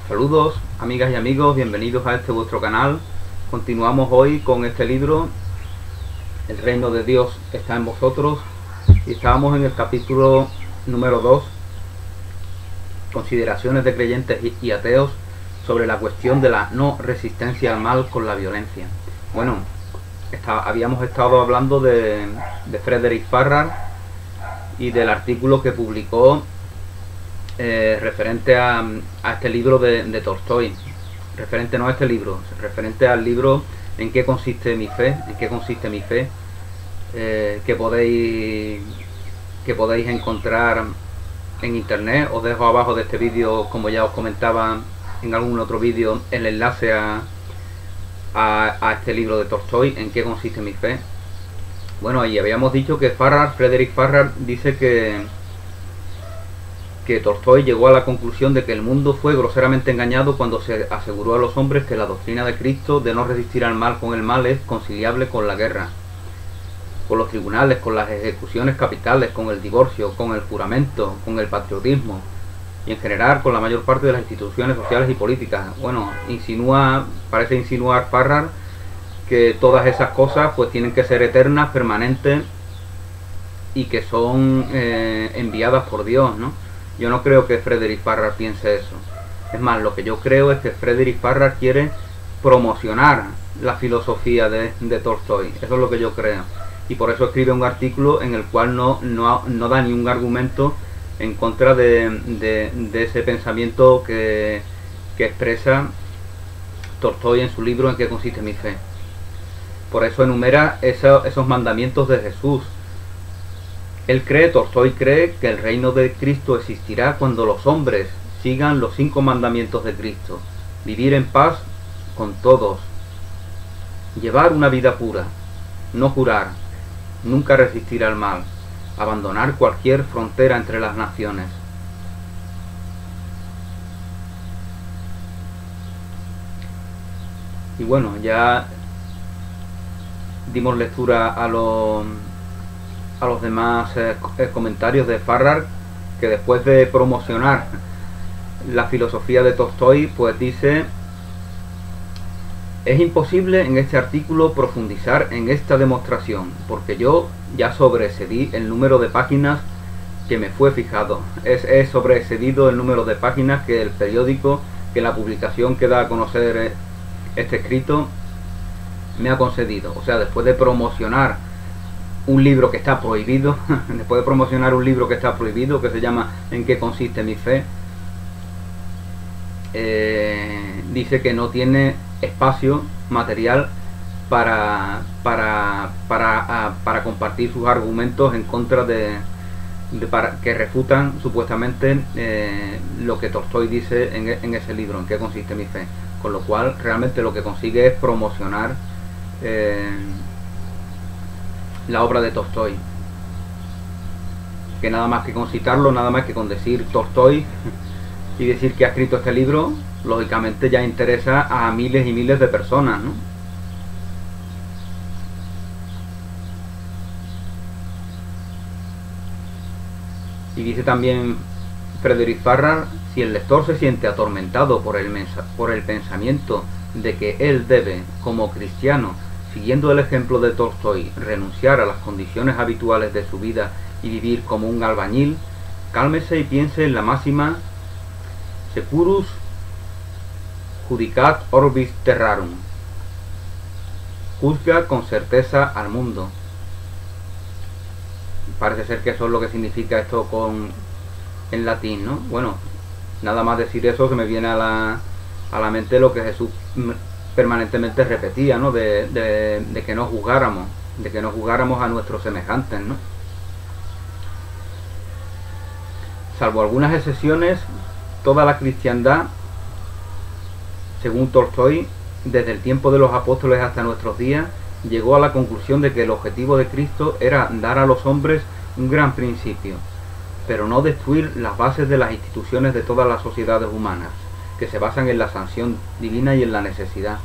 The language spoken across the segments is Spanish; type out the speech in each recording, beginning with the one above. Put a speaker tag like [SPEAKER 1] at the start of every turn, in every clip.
[SPEAKER 1] Saludos amigas y amigos, bienvenidos a este vuestro canal. Continuamos hoy con este libro, El reino de Dios está en vosotros, y estábamos en el capítulo número 2, consideraciones de creyentes y ateos sobre la cuestión de la no resistencia al mal con la violencia. Bueno, habíamos estado hablando de Frederick Farrar y del artículo que publicó referente a este libro de Tolstoy. Referente no a este libro, referente al libro ¿En qué consiste mi fe? ¿En qué consiste mi fe? Que podéis encontrar en internet. Os dejo abajo de este vídeo, como ya os comentaba en algún otro vídeo, el enlace a este libro de Tolstoy, ¿En qué consiste mi fe? Bueno, y habíamos dicho que Frederick Farrar dice que Tolstoy llegó a la conclusión de que el mundo fue groseramente engañado cuando se aseguró a los hombres que la doctrina de Cristo de no resistir al mal con el mal es conciliable con la guerra, con los tribunales, con las ejecuciones capitales, con el divorcio, con el juramento, con el patriotismo y en general con la mayor parte de las instituciones sociales y políticas. Bueno, parece insinuar Farrar que todas esas cosas pues tienen que ser eternas, permanentes y que son enviadas por Dios, ¿no? Yo no creo que Frederick Farrar piense eso. Es más, lo que yo creo es que Frederick Farrar quiere promocionar la filosofía de Tolstoy. Eso es lo que yo creo. Y por eso escribe un artículo en el cual no da ni un argumento en contra de ese pensamiento que expresa Tolstoy en su libro ¿En qué consiste mi fe? Por eso enumera esos mandamientos de Jesús. Tolstoy cree que el reino de Cristo existirá cuando los hombres sigan los 5 mandamientos de Cristo: vivir en paz con todos, llevar una vida pura, no jurar, nunca resistir al mal, abandonar cualquier frontera entre las naciones. Y bueno, ya dimos lectura a los demás comentarios de Farrar, que después de promocionar la filosofía de Tolstoy, pues dice: es imposible en este artículo profundizar en esta demostración, porque yo ya sobreexcedí el número de páginas que me fue fijado. He sobreexcedido el número de páginas que el periódico, que la publicación que da a conocer este escrito me ha concedido. O sea, después de promocionar un libro que está prohibido, después de promocionar un libro que está prohibido, que se llama ¿En qué consiste mi fe?, dice que no tiene espacio material para compartir sus argumentos en contra que refutan supuestamente lo que Tolstoy dice en ese libro, ¿En qué consiste mi fe? Con lo cual realmente lo que consigue es promocionar la obra de Tolstoy, que nada más que con citarlo, nada más que con decir Tolstoy y decir que ha escrito este libro, lógicamente ya interesa a miles y miles de personas, ¿no? Y dice también Frederick Farrar: si el lector se siente atormentado por el pensamiento de que él debe, como cristiano, siguiendo el ejemplo de Tolstoy, renunciar a las condiciones habituales de su vida y vivir como un albañil, cálmese y piense en la máxima securus judicat orbis terrarum. Juzga con certeza al mundo. Parece ser que eso es lo que significa esto en latín, ¿no? Bueno, nada más decir eso se me viene a la mente lo que Jesús permanentemente repetía, ¿no? De que no juzgáramos a nuestros semejantes, ¿no? Salvo algunas excepciones, toda la cristiandad, según Tolstoy, desde el tiempo de los apóstoles hasta nuestros días, llegó a la conclusión de que el objetivo de Cristo era dar a los hombres un gran principio, pero no destruir las bases de las instituciones de todas las sociedades humanas, que se basan en la sanción divina y en la necesidad.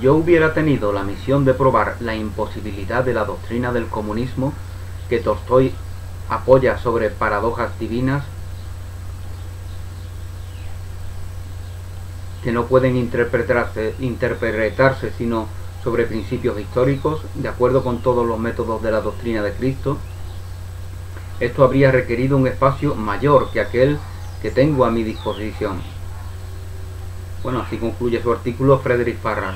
[SPEAKER 1] yo hubiera tenido la misión de probar la imposibilidad de la doctrina del comunismo que Tolstói apoya sobre paradojas divinas que no pueden interpretarse sino sobre principios históricos, de acuerdo con todos los métodos de la doctrina de Cristo, esto habría requerido un espacio mayor que aquel que tengo a mi disposición. Bueno, así concluye su artículo Frederick Farrar,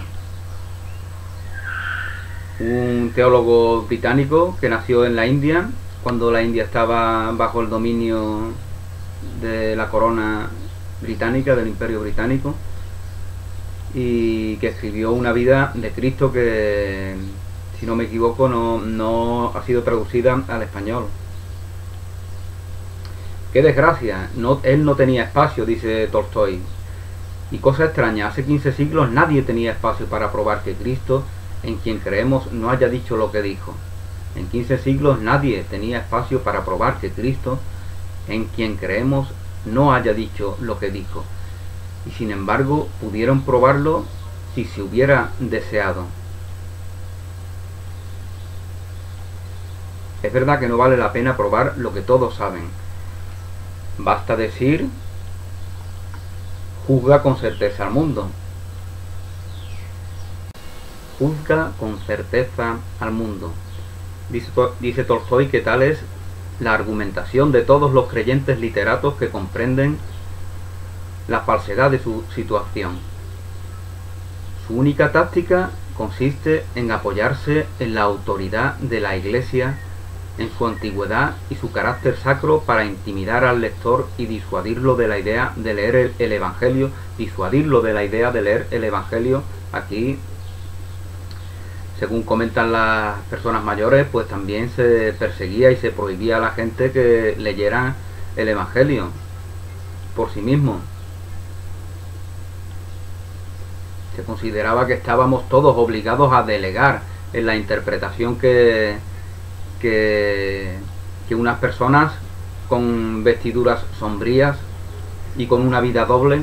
[SPEAKER 1] un teólogo británico que nació en la India, cuando la India estaba bajo el dominio de la corona británica, del Imperio Británico, y que escribió una vida de Cristo que, si no me equivoco, no ha sido traducida al español. ¡Qué desgracia! Él no tenía espacio, dice Tolstói. Y cosa extraña, hace 15 siglos nadie tenía espacio para probar que Cristo, en quien creemos, no haya dicho lo que dijo. En 15 siglos nadie tenía espacio para probar que Cristo, en quien creemos, no haya dicho lo que dijo. Y sin embargo, pudieron probarlo si se hubiera deseado. Es verdad que no vale la pena probar lo que todos saben. Basta decir, juzga con certeza al mundo. Juzga con certeza al mundo. Dice Tolstói que tal es la argumentación de todos los creyentes literatos que comprenden la falsedad de su situación. Su única táctica consiste en apoyarse en la autoridad de la Iglesia, en su antigüedad y su carácter sacro para intimidar al lector y disuadirlo de la idea de leer el Evangelio, Aquí, según comentan las personas mayores, pues también se perseguía y se prohibía a la gente que leyera el Evangelio por sí mismo. Se consideraba que estábamos todos obligados a delegar en la interpretación que unas personas con vestiduras sombrías y con una vida doble,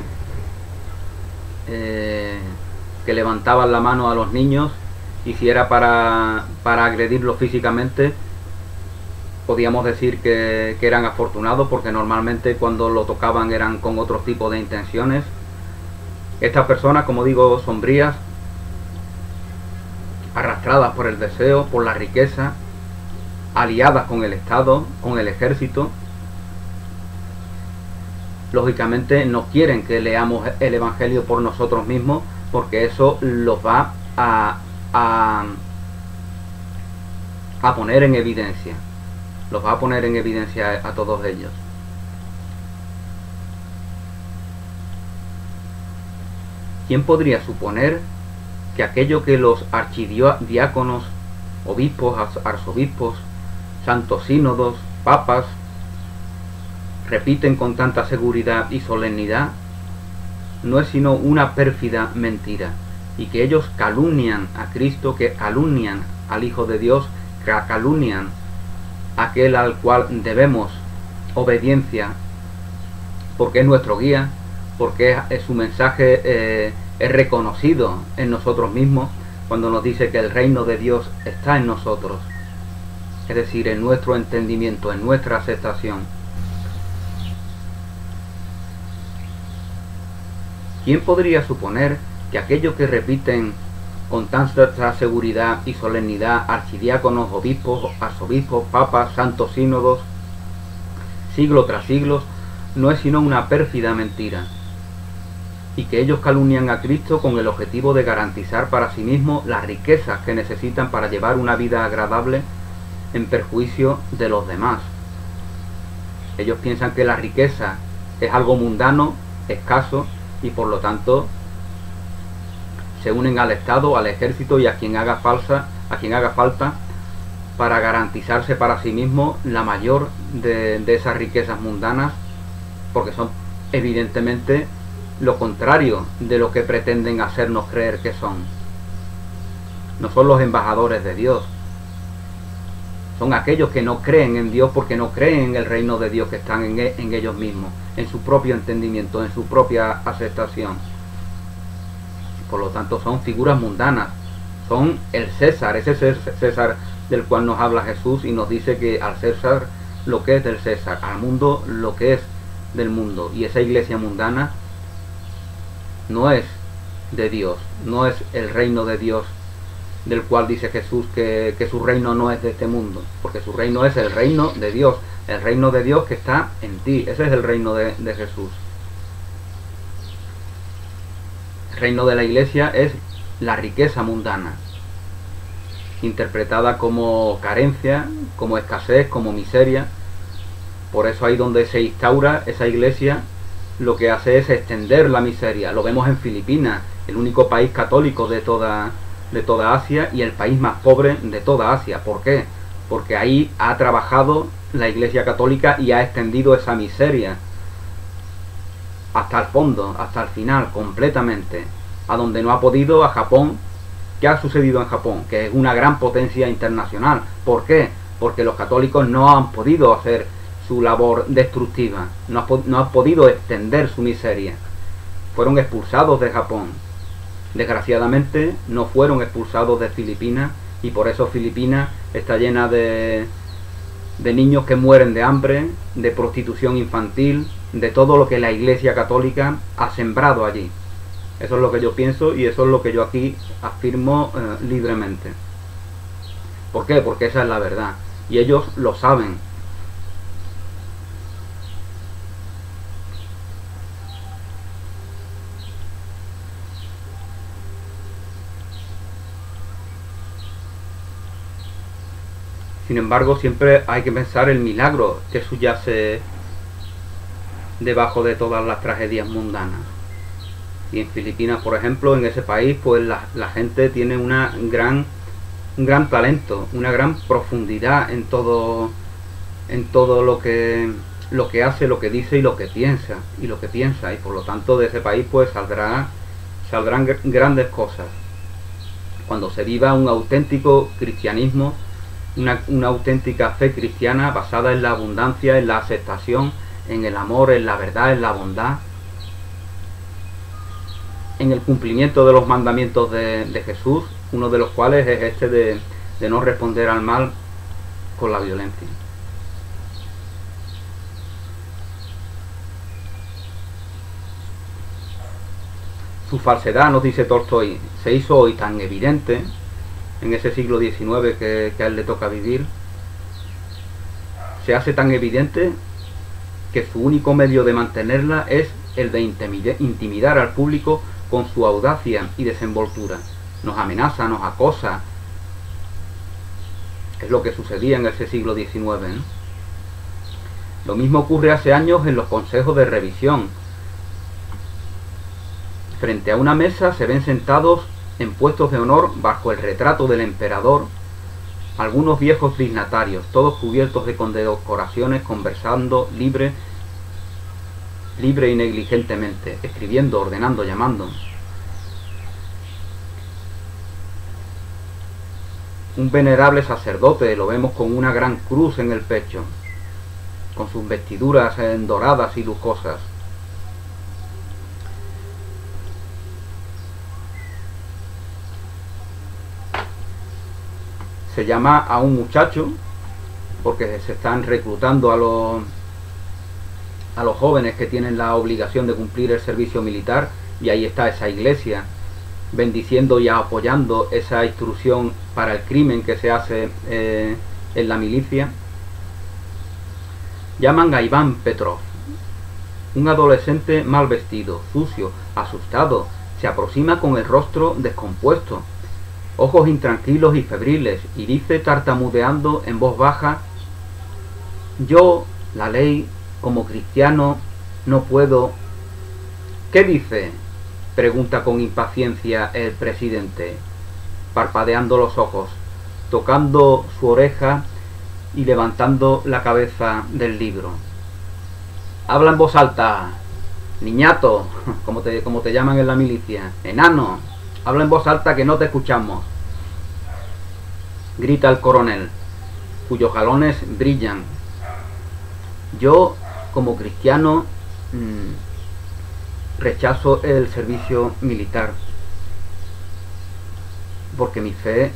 [SPEAKER 1] que levantaban la mano a los niños, y si era para agredirlos físicamente, podíamos decir que eran afortunados, porque normalmente cuando lo tocaban eran con otro tipo de intenciones. Estas personas, como digo, sombrías, arrastradas por el deseo, por la riqueza, aliadas con el Estado, con el ejército, lógicamente no quieren que leamos el Evangelio por nosotros mismos, porque eso los va a poner en evidencia. Los va a poner en evidencia a todos ellos. ¿Quién podría suponer que aquello que los archidiáconos, obispos, arzobispos, santos sínodos, papas, repiten con tanta seguridad y solemnidad, no es sino una pérfida mentira, y que ellos calumnian a Cristo, que calumnian al Hijo de Dios, que calumnian a aquel al cual debemos obediencia, porque es nuestro guía, porque su mensaje es reconocido en nosotros mismos, cuando nos dice que el reino de Dios está en nosotros, es decir, en nuestro entendimiento, en nuestra aceptación. ¿Quién podría suponer que aquello que repiten con tanta seguridad y solemnidad archidiáconos, obispos, arzobispos, papas, santos sínodos, siglo tras siglo, no es sino una pérfida mentira, y que ellos calumnian a Cristo con el objetivo de garantizar para sí mismos las riquezas que necesitan para llevar una vida agradable en perjuicio de los demás? Ellos piensan que la riqueza es algo mundano, escaso, y por lo tanto se unen al Estado, al ejército y a quien haga falta para garantizarse para sí mismo la mayor de esas riquezas mundanas, porque son evidentemente lo contrario de lo que pretenden hacernos creer que son. No son los embajadores de Dios, son aquellos que no creen en Dios porque no creen en el reino de Dios, que están en ellos mismos, en su propio entendimiento, en su propia aceptación. Por lo tanto son figuras mundanas, son el César, ese César del cual nos habla Jesús y nos dice que al César lo que es del César, al mundo lo que es del mundo. Y esa iglesia mundana no es de Dios, no es el reino de Dios, del cual dice Jesús que su reino no es de este mundo, porque su reino es el reino de Dios, el reino de Dios que está en ti. Ese es el reino de Jesús. El reino de la iglesia es la riqueza mundana, interpretada como carencia, como escasez, como miseria. Por eso ahí donde se instaura esa iglesia, lo que hace es extender la miseria. Lo vemos en Filipinas, el único país católico de toda Asia y el país más pobre de toda Asia. ¿Por qué? Porque ahí ha trabajado la iglesia católica y ha extendido esa miseria hasta el fondo, hasta el final, completamente. A donde no ha podido, a Japón. ¿Qué ha sucedido en Japón? Que es una gran potencia internacional. ¿Por qué? Porque los católicos no han podido hacer su labor destructiva, no han podido extender su miseria. Fueron expulsados de Japón. Desgraciadamente no fueron expulsados de Filipinas, y por eso Filipinas está llena de niños que mueren de hambre, de prostitución infantil, de todo lo que la Iglesia Católica ha sembrado allí. Eso es lo que yo pienso y eso es lo que yo aquí afirmo libremente. ¿Por qué? Porque esa es la verdad y ellos lo saben. Sin embargo, siempre hay que pensar el milagro que subyace debajo de todas las tragedias mundanas. Y en Filipinas, por ejemplo, en ese país, pues la gente tiene un gran talento, una gran profundidad en todo lo que hace, lo que dice y lo que piensa. Y por lo tanto de ese país pues saldrán grandes cosas. Cuando se viva un auténtico cristianismo, una auténtica fe cristiana basada en la abundancia, en la aceptación, en el amor, en la verdad, en la bondad, en el cumplimiento de los mandamientos de Jesús, uno de los cuales es este de no responder al mal con la violencia. Su falsedad, nos dice Tolstoy, se hizo hoy tan evidente en ese siglo XIX que a él le toca vivir, se hace tan evidente que su único medio de mantenerla es el de intimidar al público con su audacia y desenvoltura. Nos amenaza, nos acosa. Es lo que sucedía en ese siglo XIX, ¿no? Lo mismo ocurre hace años en los consejos de revisión. Frente a una mesa se ven sentados en puestos de honor bajo el retrato del emperador algunos viejos dignatarios, todos cubiertos de condecoraciones, conversando libre y negligentemente, escribiendo, ordenando, llamando. Un venerable sacerdote lo vemos con una gran cruz en el pecho, con sus vestiduras doradas y lujosas. Se llama a un muchacho, porque se están reclutando a los jóvenes que tienen la obligación de cumplir el servicio militar, y ahí está esa iglesia bendiciendo y apoyando esa instrucción para el crimen que se hace en la milicia. Llaman a Iván Petrov, un adolescente mal vestido, sucio, asustado, se aproxima con el rostro descompuesto, ojos intranquilos y febriles, y dice tartamudeando en voz baja: yo, la ley, como cristiano, no puedo... ¿Qué dice?, pregunta con impaciencia el presidente, parpadeando los ojos, tocando su oreja y levantando la cabeza del libro. Habla en voz alta, niñato, como te llaman en la milicia, enano. Habla en voz alta que no te escuchamos, grita el coronel, cuyos galones brillan. Yo, como cristiano, rechazo el servicio militar. porque mi fe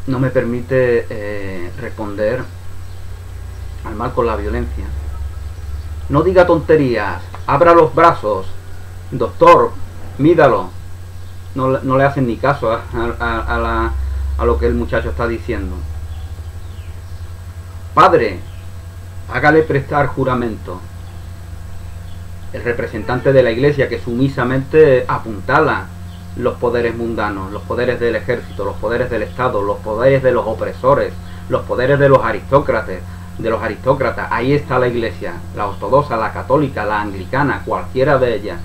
[SPEAKER 1] no me permite responder al mal con la violencia. No diga tonterías, abra los brazos, doctor, mídalo. No le hacen ni caso a lo que el muchacho está diciendo. Padre, hágale prestar juramento. El representante de la iglesia, que sumisamente apuntala los poderes mundanos, los poderes del ejército, los poderes del Estado, los poderes de los opresores, los poderes de los aristócratas, ahí está la iglesia, la ortodoxa, la católica, la anglicana, cualquiera de ellas,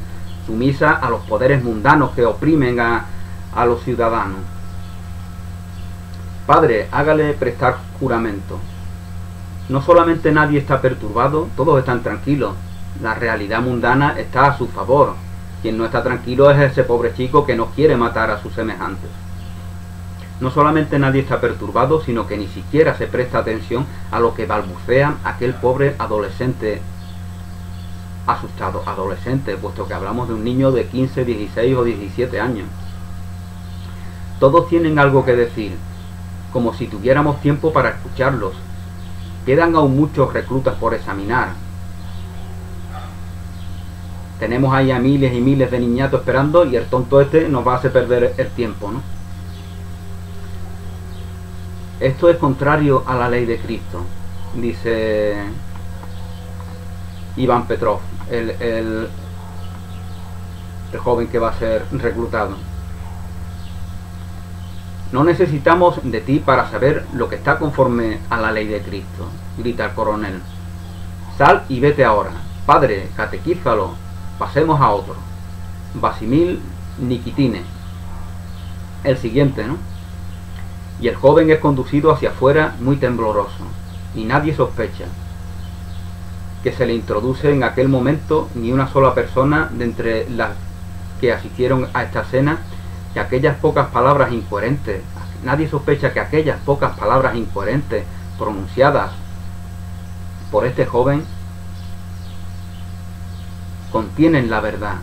[SPEAKER 1] sumisa a los poderes mundanos que oprimen a los ciudadanos. Padre, hágale prestar juramento. No solamente nadie está perturbado, todos están tranquilos. La realidad mundana está a su favor. Quien no está tranquilo es ese pobre chico que no quiere matar a sus semejantes. No solamente nadie está perturbado, sino que ni siquiera se presta atención a lo que balbucea aquel pobre adolescente asustado. Adolescente, puesto que hablamos de un niño de 15, 16 o 17 años. Todos tienen algo que decir, como si tuviéramos tiempo para escucharlos. Quedan aún muchos reclutas por examinar. Tenemos ahí a miles y miles de niñatos esperando y el tonto este nos va a hacer perder el tiempo, ¿no? Esto es contrario a la ley de Cristo, dice Iván Petrov, el joven que va a ser reclutado. No necesitamos de ti para saber lo que está conforme a la ley de Cristo, grita el coronel. Sal y vete ahora. Padre, catequízalo. Pasemos a otro. Vasimil Nikitine. El siguiente, ¿no? Y el joven es conducido hacia afuera muy tembloroso. Y nadie sospecha que se le introduce en aquel momento ni una sola persona de entre las que asistieron a esta cena, que aquellas pocas palabras incoherentes, nadie sospecha que aquellas pocas palabras incoherentes pronunciadas por este joven contienen la verdad.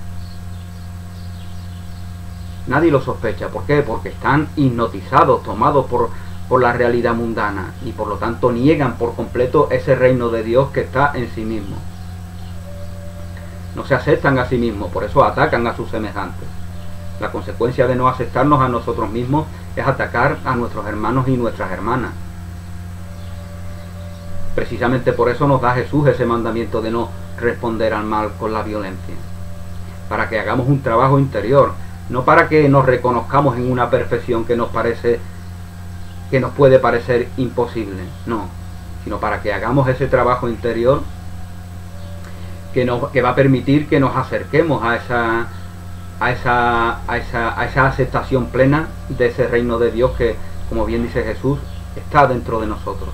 [SPEAKER 1] Nadie lo sospecha. ¿Por qué? Porque están hipnotizados, tomados por la realidad mundana y por lo tanto niegan por completo ese reino de Dios que está en sí mismo. No se aceptan a sí mismos, por eso atacan a sus semejantes. La consecuencia de no aceptarnos a nosotros mismos es atacar a nuestros hermanos y nuestras hermanas. Precisamente por eso nos da Jesús ese mandamiento de no responder al mal con la violencia. Para que hagamos un trabajo interior, no para que nos reconozcamos en una perfección que nos puede parecer imposible, no, sino para que hagamos ese trabajo interior que va a permitir que nos acerquemos a esa aceptación plena de ese reino de Dios que, como bien dice Jesús, está dentro de nosotros.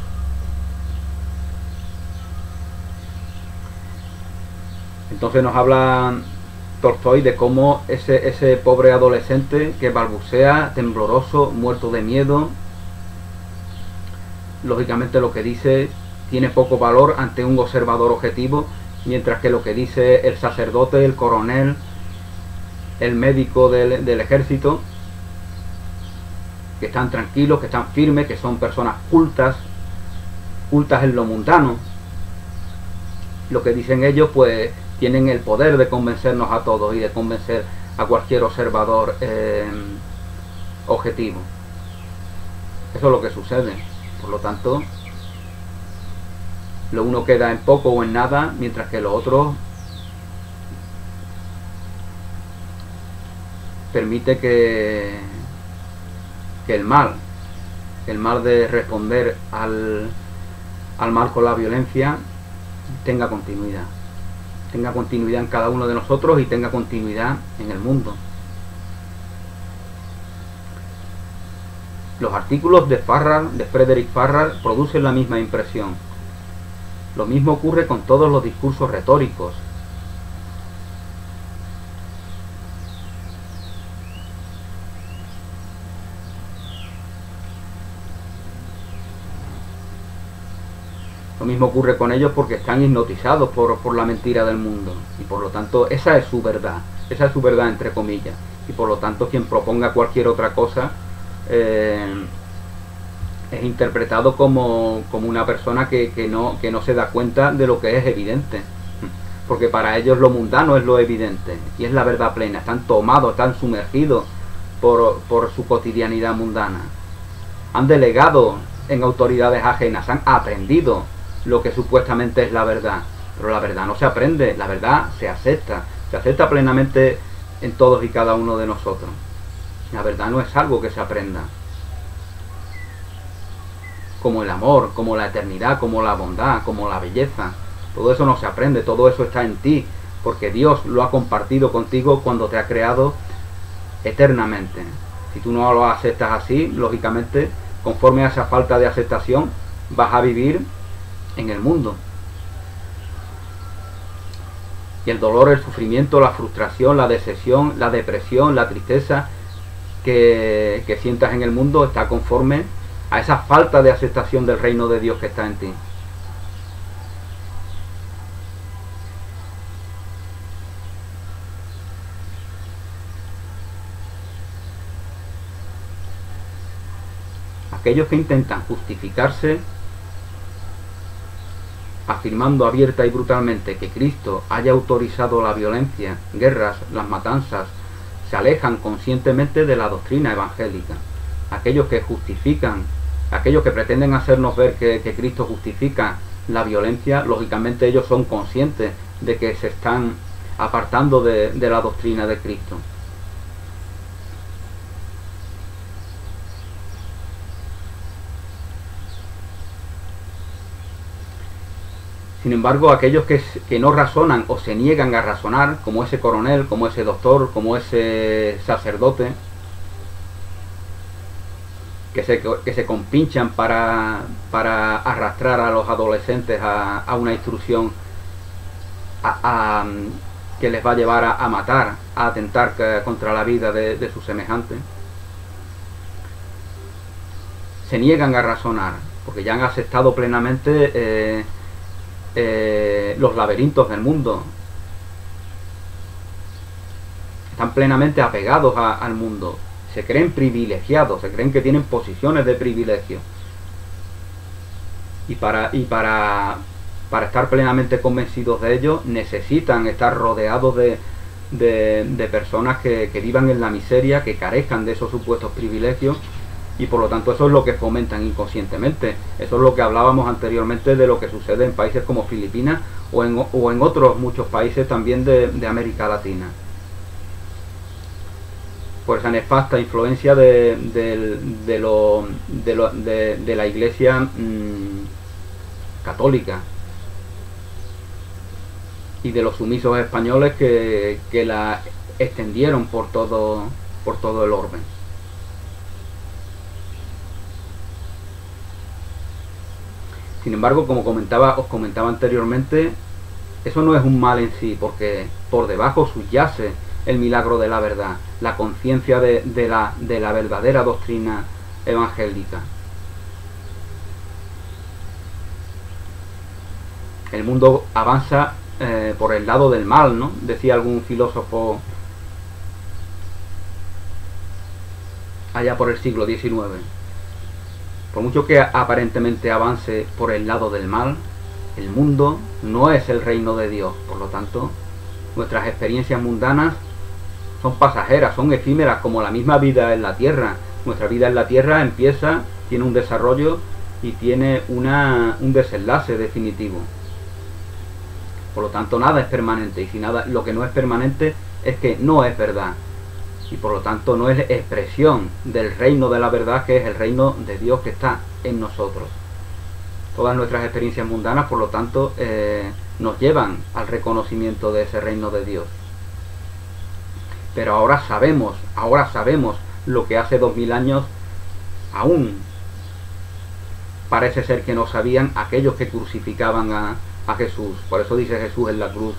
[SPEAKER 1] Entonces nos habla Tolstoy de cómo ese pobre adolescente que balbucea, tembloroso, muerto de miedo, lógicamente lo que dice tiene poco valor ante un observador objetivo, mientras que lo que dice el sacerdote, el coronel, el médico del ejército, que están tranquilos, que están firmes, que son personas cultas en lo mundano, lo que dicen ellos pues tienen el poder de convencernos a todos y de convencer a cualquier observador objetivo. Eso es lo que sucede. Por lo tanto, lo uno queda en poco o en nada, mientras que lo otro permite que el mal de responder al mal con la violencia tenga continuidad en cada uno de nosotros y tenga continuidad en el mundo. Los artículos de Frederick Farrar producen la misma impresión. Lo mismo ocurre con todos los discursos retóricos. Lo mismo ocurre con ellos porque están hipnotizados por la mentira del mundo. Y por lo tanto, esa es su verdad entre comillas. Y por lo tanto, quien proponga cualquier otra cosa es interpretado como una persona que no se da cuenta de lo que es evidente, porque para ellos lo mundano es lo evidente y es la verdad plena. Están tomados, están sumergidos por su cotidianidad mundana, han delegado en autoridades ajenas, han aprendido lo que supuestamente es la verdad, pero la verdad no se aprende, la verdad se acepta plenamente en todos y cada uno de nosotros. La verdad no es algo que se aprenda, como el amor, como la eternidad, como la bondad, como la belleza. Todo eso no se aprende, todo eso está en ti, porque Dios lo ha compartido contigo cuando te ha creado eternamente. Si tú no lo aceptas así, lógicamente, conforme a esa falta de aceptación, vas a vivir en el mundo. Y el dolor, el sufrimiento, la frustración, la decepción, la depresión, la tristeza que sientas en el mundo está conforme a esa falta de aceptación del reino de Dios que está en ti. Aquellos que intentan justificarse afirmando abierta y brutalmente que Cristo haya autorizado la violencia, guerras, las matanzas, se alejan conscientemente de la doctrina evangélica. Aquellos que justifican, aquellos que pretenden hacernos ver que Cristo justifica la violencia, lógicamente ellos son conscientes de que se están apartando de la doctrina de Cristo. Sin embargo, aquellos que no razonan o se niegan a razonar, como ese coronel, como ese doctor, como ese sacerdote, que se compinchan para arrastrar a los adolescentes a una instrucción que les va a llevar a matar, a atentar contra la vida de sus semejantes, se niegan a razonar, porque ya han aceptado plenamente los laberintos del mundo, están plenamente apegados al mundo, se creen privilegiados, se creen que tienen posiciones de privilegio, y para estar plenamente convencidos de ello necesitan estar rodeados de personas que vivan en la miseria, que carezcan de esos supuestos privilegios. Y por lo tanto eso es lo que fomentan inconscientemente. Eso es lo que hablábamos anteriormente de lo que sucede en países como Filipinas o en otros muchos países también de América Latina. Por esa nefasta influencia de la Iglesia católica y de los sumisos españoles que la extendieron por todo el orbe. Sin embargo, como os comentaba anteriormente, eso no es un mal en sí, porque por debajo subyace el milagro de la verdad, la conciencia de la verdadera doctrina evangélica. El mundo avanza por el lado del mal, ¿no? Decía algún filósofo allá por el siglo XIX. Por mucho que aparentemente avance por el lado del mal, el mundo no es el reino de Dios. Por lo tanto, nuestras experiencias mundanas son pasajeras, son efímeras, como la misma vida en la tierra. Nuestra vida en la tierra empieza, tiene un desarrollo y tiene un desenlace definitivo. Por lo tanto, nada es permanente, y si nada, lo que no es permanente es que no es verdad. Y por lo tanto no es expresión del reino de la verdad, que es el reino de Dios que está en nosotros. Todas nuestras experiencias mundanas, por lo tanto, nos llevan al reconocimiento de ese reino de Dios. Pero ahora sabemos lo que hace 2000 años aún parece ser que no sabían aquellos que crucificaban a Jesús. Por eso dice Jesús en la cruz: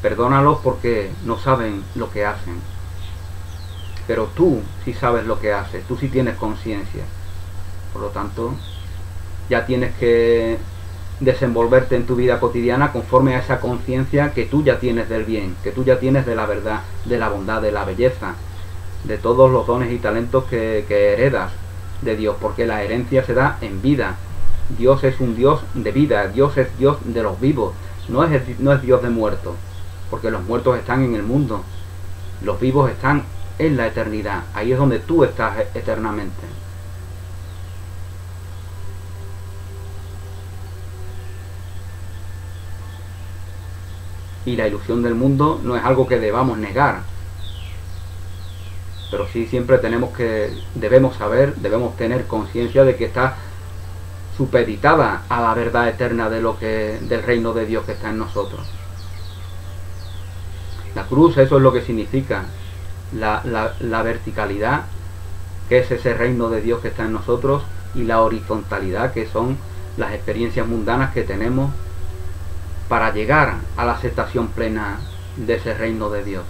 [SPEAKER 1] perdónalos porque no saben lo que hacen. Pero tú sí sabes lo que haces, tú sí tienes conciencia. Por lo tanto, ya tienes que desenvolverte en tu vida cotidiana conforme a esa conciencia que tú ya tienes del bien, que tú ya tienes de la verdad, de la bondad, de la belleza, de todos los dones y talentos que heredas de Dios, porque la herencia se da en vida. Dios es un Dios de vida, Dios es Dios de los vivos, no es Dios de muertos, porque los muertos están en el mundo, los vivos están en la eternidad, ahí es donde tú estás eternamente. Y la ilusión del mundo no es algo que debamos negar, pero sí siempre debemos saber, debemos tener conciencia de que está supeditada a la verdad eterna del reino de Dios que está en nosotros. La cruz, eso es lo que significa, la verticalidad, que es ese reino de Dios que está en nosotros, y la horizontalidad, que son las experiencias mundanas que tenemos para llegar a la aceptación plena de ese reino de Dios.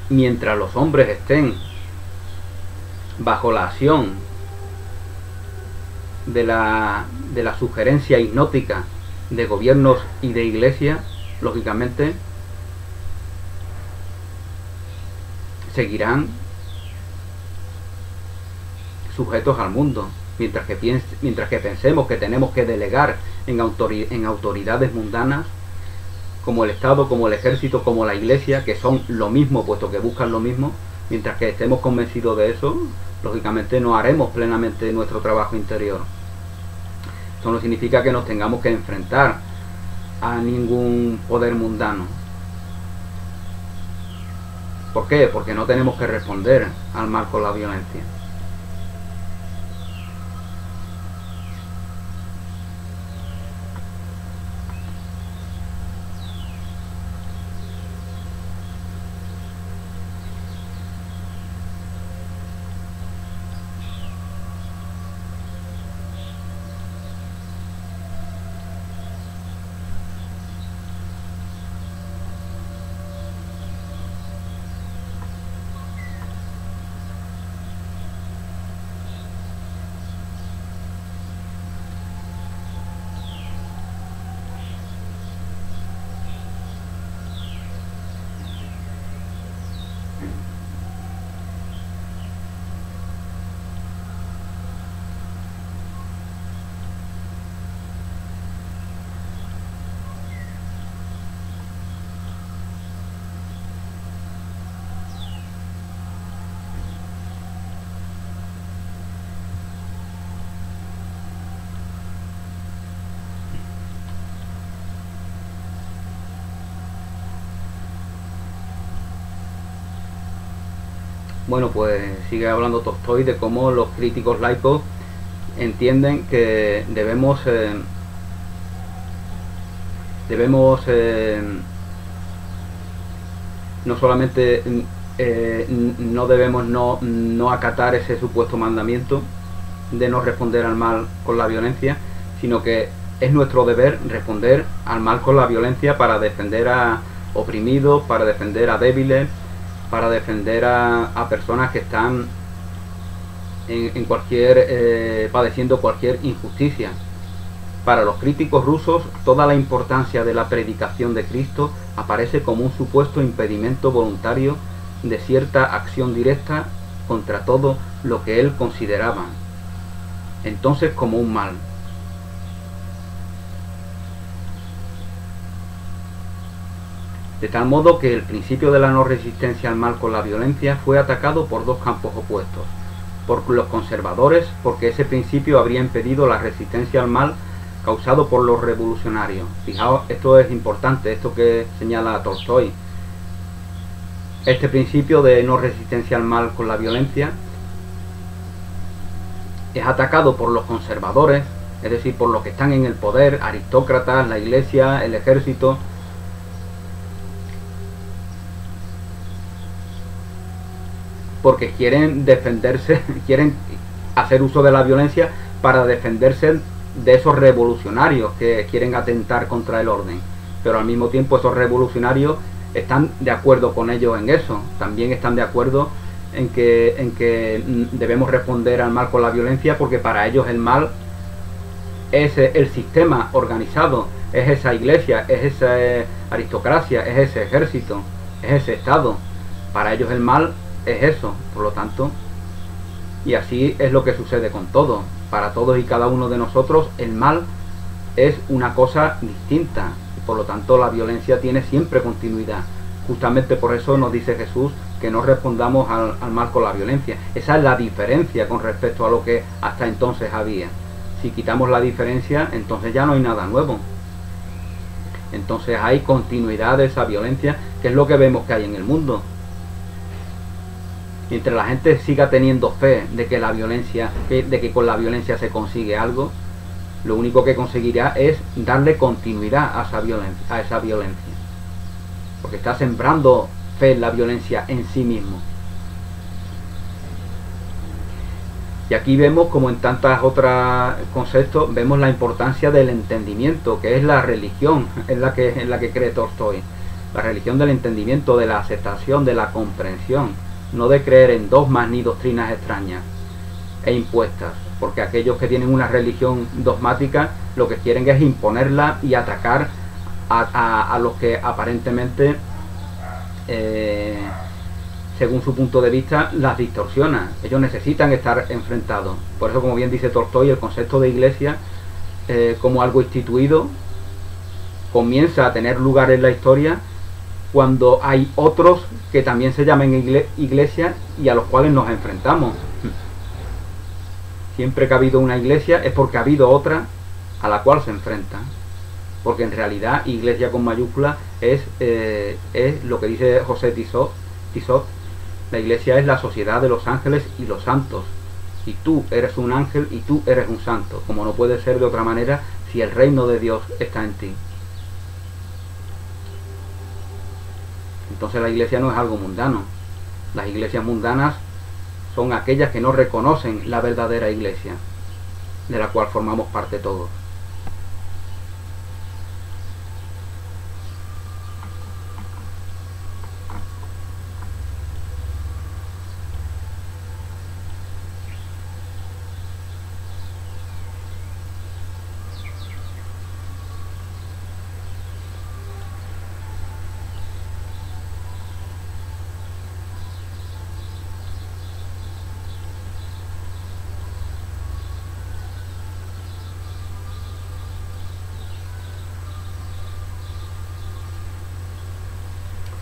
[SPEAKER 1] Mientras los hombres estén bajo la acción de la sugerencia hipnótica de gobiernos y de iglesias, lógicamente seguirán sujetos al mundo, mientras que pensemos que tenemos que delegar en autoridades mundanas, como el Estado, como el ejército, como la iglesia, que son lo mismo, puesto que buscan lo mismo. Mientras que estemos convencidos de eso, lógicamente no haremos plenamente nuestro trabajo interior. Esto no significa que nos tengamos que enfrentar a ningún poder mundano. ¿Por qué? Porque no tenemos que responder al mal con la violencia. Bueno, pues sigue hablando Tolstói de cómo los críticos laicos entienden que debemos no solamente no debemos no acatar ese supuesto mandamiento de no responder al mal con la violencia, sino que es nuestro deber responder al mal con la violencia para defender a oprimidos, para defender a débiles, para defender a personas que están padeciendo cualquier injusticia. Para los críticos rusos, toda la importancia de la predicación de Cristo aparece como un supuesto impedimento voluntario de cierta acción directa contra todo lo que él consideraba entonces como un mal. De tal modo que el principio de la no resistencia al mal con la violencia fue atacado por dos campos opuestos. Por los conservadores, porque ese principio habría impedido la resistencia al mal causado por los revolucionarios. Fijaos, esto es importante, esto que señala Tolstói. Este principio de no resistencia al mal con la violencia es atacado por los conservadores, es decir, por los que están en el poder, aristócratas, la iglesia, el ejército, porque quieren defenderse, quieren hacer uso de la violencia para defenderse de esos revolucionarios que quieren atentar contra el orden. Pero al mismo tiempo esos revolucionarios están de acuerdo con ellos en eso. También están de acuerdo en que debemos responder al mal con la violencia, porque para ellos el mal es el sistema organizado, es esa iglesia, es esa aristocracia, es ese ejército, es ese estado. Para ellos el mal es eso, por lo tanto, y así es lo que sucede con todo. Para todos y cada uno de nosotros el mal es una cosa distinta, y por lo tanto la violencia tiene siempre continuidad. Justamente por eso nos dice Jesús que no respondamos al mal con la violencia. Esa es la diferencia con respecto a lo que hasta entonces había. Si quitamos la diferencia, entonces ya no hay nada nuevo. Entonces hay continuidad de esa violencia, que es lo que vemos que hay en el mundo. Mientras la gente siga teniendo fe de que la violencia, de que con la violencia se consigue algo, lo único que conseguirá es darle continuidad a esa violencia. Porque está sembrando fe en la violencia en sí mismo. Y aquí vemos, como en tantos otros conceptos, vemos la importancia del entendimiento, que es la religión en la que cree Tolstoy. La religión del entendimiento, de la aceptación, de la comprensión, no de creer en dogmas ni doctrinas extrañas e impuestas, porque aquellos que tienen una religión dogmática lo que quieren es imponerla y atacar a los que aparentemente, según su punto de vista, las distorsiona. Ellos necesitan estar enfrentados. Por eso, como bien dice Tolstoy, el concepto de iglesia como algo instituido comienza a tener lugar en la historia cuando hay otros que también se llaman iglesia y a los cuales nos enfrentamos. Siempre que ha habido una iglesia es porque ha habido otra a la cual se enfrenta. Porque en realidad iglesia con mayúscula es lo que dice José Tissot. La iglesia es la sociedad de los ángeles y los santos. Y tú eres un ángel y tú eres un santo, como no puede ser de otra manera si el reino de Dios está en ti. Entonces la iglesia no es algo mundano. Las iglesias mundanas son aquellas que no reconocen la verdadera iglesia, de la cual formamos parte todos.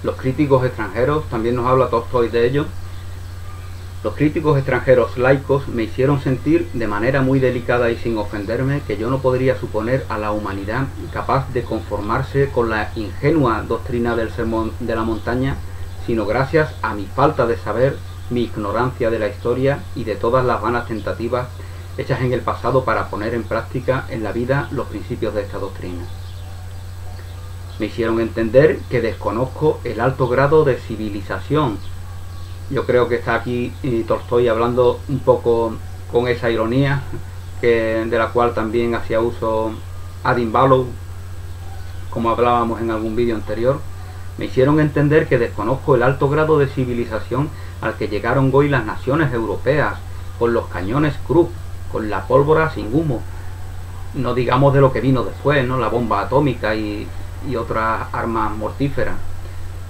[SPEAKER 1] Los críticos extranjeros, también nos habla Tolstoy de ello. Los críticos extranjeros laicos me hicieron sentir de manera muy delicada y sin ofenderme que yo no podría suponer a la humanidad capaz de conformarse con la ingenua doctrina del sermón de la montaña, sino gracias a mi falta de saber, mi ignorancia de la historia y de todas las vanas tentativas hechas en el pasado para poner en práctica en la vida los principios de esta doctrina. Me hicieron entender que desconozco el alto grado de civilización. Yo creo que está aquí Tolstoy hablando un poco con esa ironía de la cual también hacía uso Adin Balow, como hablábamos en algún vídeo anterior. Me hicieron entender que desconozco el alto grado de civilización al que llegaron hoy las naciones europeas, con los cañones Krupp, con la pólvora sin humo. No digamos de lo que vino después, ¿no? La bomba atómica y otras armas mortíferas.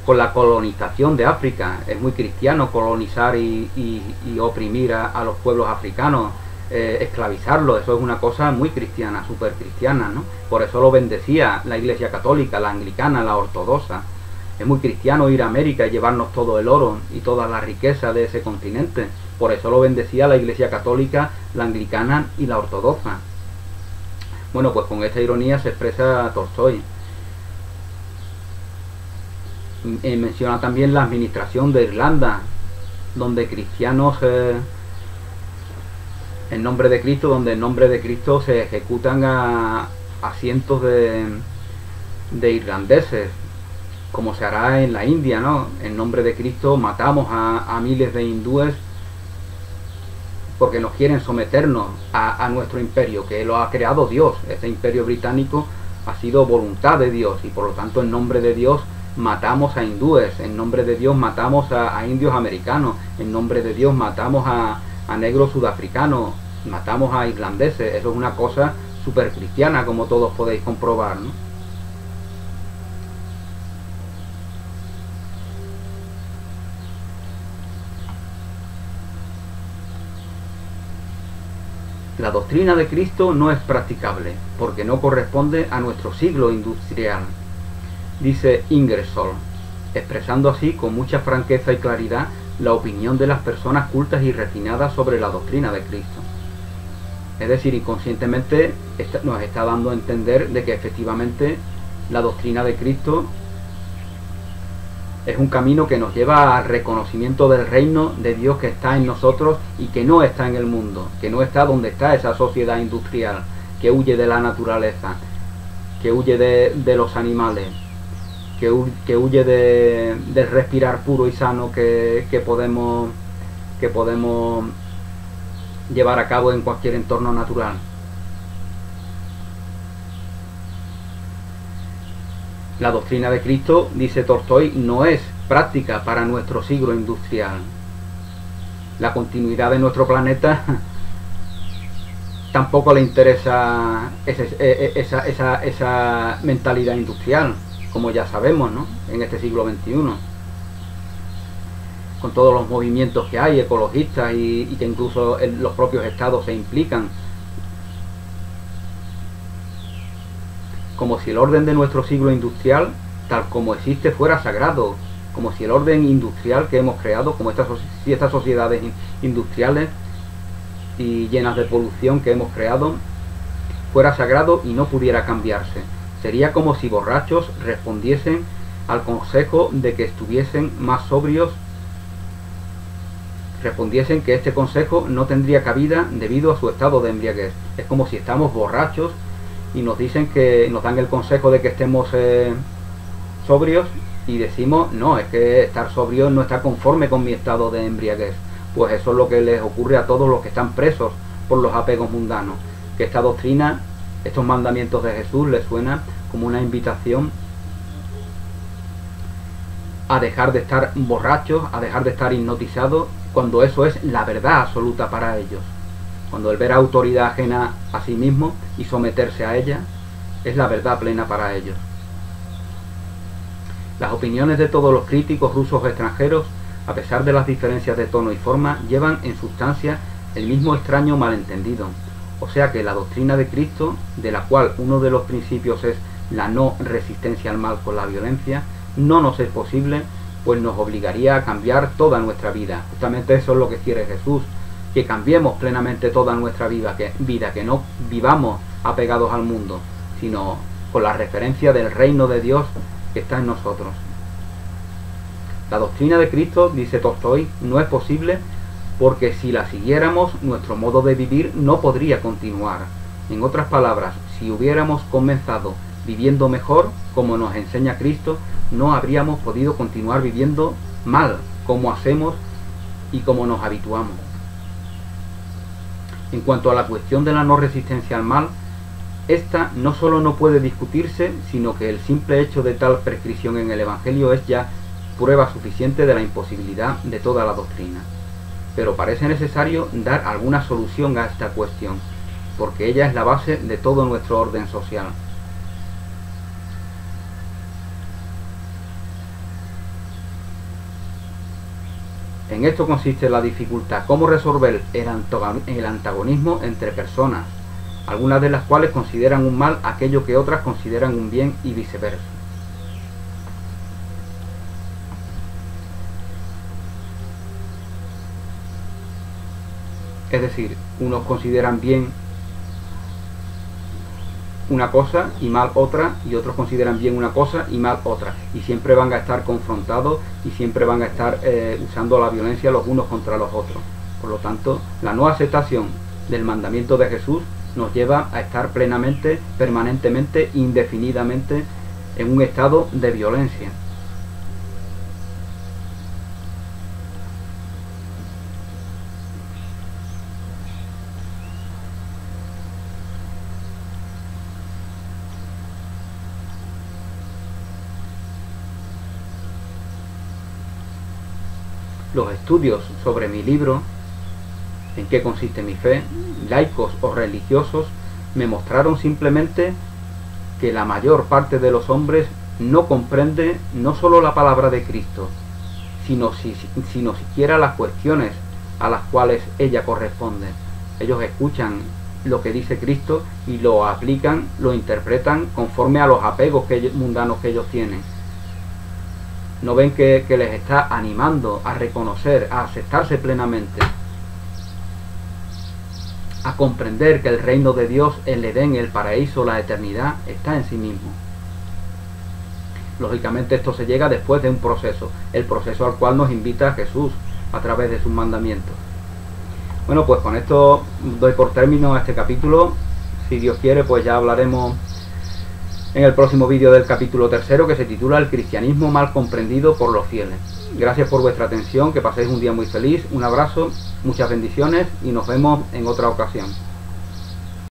[SPEAKER 1] Con la colonización de África, es muy cristiano colonizar y oprimir a los pueblos africanos, esclavizarlos. Eso es una cosa muy cristiana, súper cristiana, ¿no? Por eso lo bendecía la Iglesia Católica, la Anglicana, la Ortodoxa. Es muy cristiano ir a América y llevarnos todo el oro y toda la riqueza de ese continente. Por eso lo bendecía la Iglesia Católica, la Anglicana y la Ortodoxa. Bueno, pues con esta ironía se expresa Tolstoy. Menciona también la administración de Irlanda, donde cristianos en nombre de Cristo, donde en nombre de Cristo se ejecutan a cientos de irlandeses, como se hará en la India, ¿no? En nombre de Cristo matamos a miles de hindúes porque nos quieren someternos a nuestro imperio, que lo ha creado Dios. Este imperio británico ha sido voluntad de Dios y por lo tanto en nombre de Dios matamos a hindúes, en nombre de Dios matamos a indios americanos, en nombre de Dios matamos a negros sudafricanos, matamos a irlandeses. Eso es una cosa súper cristiana, como todos podéis comprobar, ¿no? La doctrina de Cristo no es practicable, porque no corresponde a nuestro siglo industrial, dice Ingersoll, expresando así con mucha franqueza y claridad la opinión de las personas cultas y refinadas sobre la doctrina de Cristo. Es decir, inconscientemente nos está dando a entender de que efectivamente la doctrina de Cristo es un camino que nos lleva al reconocimiento del reino de Dios que está en nosotros y que no está en el mundo, que no está donde está esa sociedad industrial, que huye de la naturaleza, que huye de los animales, que huye del respirar puro y sano que podemos llevar a cabo en cualquier entorno natural. La doctrina de Cristo, dice Tolstoy, no es práctica para nuestro siglo industrial. La continuidad de nuestro planeta tampoco le interesa esa mentalidad industrial, como ya sabemos, ¿no? En este siglo XXI. Con todos los movimientos que hay, ecologistas, y que incluso los propios estados se implican. Como si el orden de nuestro siglo industrial, tal como existe, fuera sagrado, como si el orden industrial que hemos creado, como estas sociedades industriales y llenas de polución que hemos creado, fuera sagrado y no pudiera cambiarse. Sería como si borrachos respondiesen al consejo de que estuviesen más sobrios, respondiesen que este consejo no tendría cabida debido a su estado de embriaguez. Es como si estamos borrachos y nos dicen que nos dan el consejo de que estemos sobrios y decimos, no, es que estar sobrio no está conforme con mi estado de embriaguez. Pues eso es lo que les ocurre a todos los que están presos por los apegos mundanos, que esta doctrina, estos mandamientos de Jesús les suena como una invitación a dejar de estar borrachos, a dejar de estar hipnotizados, cuando eso es la verdad absoluta para ellos. Cuando el ver autoridad ajena a sí mismo y someterse a ella es la verdad plena para ellos. Las opiniones de todos los críticos rusos extranjeros, a pesar de las diferencias de tono y forma, llevan en sustancia el mismo extraño malentendido. O sea que la doctrina de Cristo, de la cual uno de los principios es la no resistencia al mal con la violencia, no nos es posible, pues nos obligaría a cambiar toda nuestra vida. Justamente eso es lo que quiere Jesús, que cambiemos plenamente toda nuestra vida, que no vivamos apegados al mundo, sino con la referencia del reino de Dios que está en nosotros. La doctrina de Cristo, dice Tolstoy, no es posible porque si la siguiéramos, nuestro modo de vivir no podría continuar. En otras palabras, si hubiéramos comenzado viviendo mejor, como nos enseña Cristo, no habríamos podido continuar viviendo mal, como hacemos y como nos habituamos. En cuanto a la cuestión de la no resistencia al mal, esta no solo no puede discutirse, sino que el simple hecho de tal prescripción en el Evangelio es ya prueba suficiente de la imposibilidad de toda la doctrina. Pero parece necesario dar alguna solución a esta cuestión, porque ella es la base de todo nuestro orden social. En esto consiste la dificultad: cómo resolver el antagonismo entre personas, algunas de las cuales consideran un mal aquello que otras consideran un bien y viceversa. Es decir, unos consideran bien una cosa y mal otra, y otros consideran bien una cosa y mal otra, y siempre van a estar confrontados y siempre van a estar usando la violencia los unos contra los otros. Por lo tanto, la no aceptación del mandamiento de Jesús nos lleva a estar plenamente, permanentemente, indefinidamente en un estado de violencia. Los estudios sobre mi libro, ¿En qué consiste mi fe?, laicos o religiosos, me mostraron simplemente que la mayor parte de los hombres no comprende no solo la palabra de Cristo, sino siquiera las cuestiones a las cuales ella corresponde. Ellos escuchan lo que dice Cristo y lo aplican, lo interpretan conforme a los apegos mundanos que ellos tienen. No ven que les está animando a reconocer, a aceptarse plenamente, a comprender que el reino de Dios, el Edén, el paraíso, la eternidad, está en sí mismo. Lógicamente esto se llega después de un proceso, el proceso al cual nos invita Jesús a través de sus mandamientos. Bueno, pues con esto doy por término a este capítulo. Si Dios quiere, pues ya hablaremos en el próximo vídeo del capítulo 3, que se titula El cristianismo mal comprendido por los fieles. Gracias por vuestra atención, que paséis un día muy feliz, un abrazo, muchas bendiciones y nos vemos en otra ocasión.